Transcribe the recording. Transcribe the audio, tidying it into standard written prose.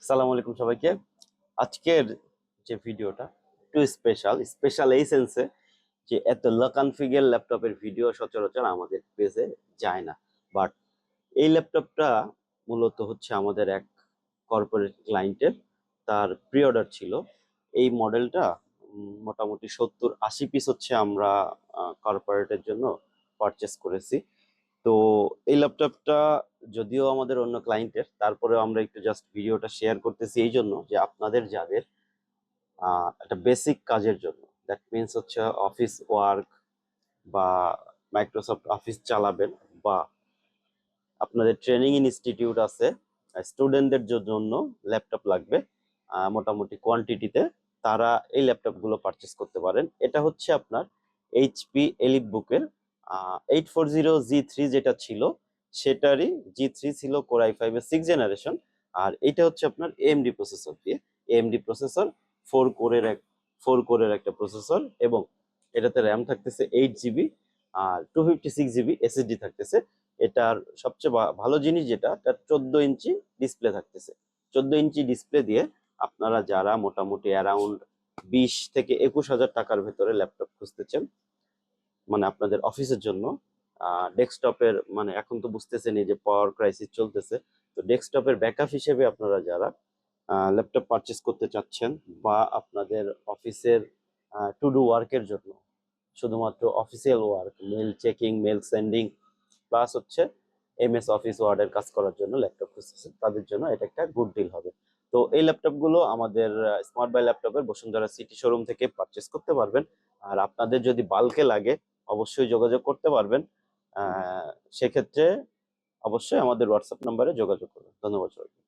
আসসালামু আলাইকুম সবাইকে। আজকের যে ভিডিওটা একটু স্পেশাল এই সেন্সে যে এত ল কনফিগার ল্যাপটপের ভিডিও সচরাচর আমাদের পেজে যায় না। বাট এই ল্যাপটপটা মূলত হচ্ছে আমাদের এক কর্পোরেট ক্লায়েন্টের, তার প্রি অর্ডার ছিল। এই মডেলটা মোটামুটি 70-80 পিস হচ্ছে আমরা কর্পোরেটের জন্য পারচেস করেছি। তো এই ল্যাপটপটা যদিও আমাদের অন্য ক্লায়েন্টের, তারপরেও আমরা একটু জাস্ট ভিডিওটা শেয়ার করতেছি এই জন্য যে আপনাদের যাদের একটা বেসিক কাজের জন্য, দ্যাট মিনস হচ্ছে অফিস ওয়ার্ক বা মাইক্রোসফট অফিস চালাবেন, বা আপনাদের ট্রেনিং ইনস্টিটিউট আছে, স্টুডেন্টদের জন্য ল্যাপটপ লাগবে মোটামুটি কোয়ান্টিটিতে, তারা এই ল্যাপটপগুলো পারচেস করতে পারেন। এটা হচ্ছে আপনার এইচপি এলিট বুকের 840G3 যেটা ছিল, সেটারই G3 ছিল কোর i5 এর 6th জেনারেশন। আর এটা হচ্ছে আপনার এএমডি প্রসেসর দিয়ে, এএমডি প্রসেসর, 4 কোরের একটা প্রসেসর, এবং এটাতে র্যাম থাকতেছে 8 জিবি আর 256 জিবি এসএসডি থাকতেছে। এটার সবচেয়ে ভালো জিনিস যেটা, তার 14 ইঞ্চি ডিসপ্লে থাকতেছে। 14 ইঞ্চি ডিসপ্লে দিয়ে আপনারা যারা মোটামুটি অ্যারাউন্ড 20 থেকে 21 হাজার টাকার ভেতরে ল্যাপটপ খুঁজতেছেন, মানে আপনাদের অফিসের জন্য, ডেস্কটপের, মানে এখন তো বুঝতেছেনই যে পাওয়ার ক্রাইসিস চলতেছে, তো ডেস্কটপের ব্যাকআপ হিসেবে আপনারা যারা ল্যাপটপ পারচেস করতে চাচ্ছেন, বা আপনাদের অফিসের টু ডু ওয়ার্কের জন্য, শুধুমাত্র official work, mail checking, mail sending, plus হচ্ছে এমএস অফিস ওয়ার্ডের কাজ করার জন্য ল্যাপটপ খুঁজতেছেন, তাদের জন্য এটা একটা গুড ডিল হবে। তো এই ল্যাপটপগুলো আমাদের স্মার্ট বাই ল্যাপটপের বসুন্ধরা সিটি শোরুম থেকে পারচেস করতে পারবেন। আর আপনাদের যদি বাল্কে লাগে অবশ্যই যোগাযোগ করতে পারবেন। সেক্ষেত্রে অবশ্যই আমাদের হোয়াটসঅ্যাপ নাম্বারে যোগাযোগ করবেন। ধন্যবাদ সবাইকে।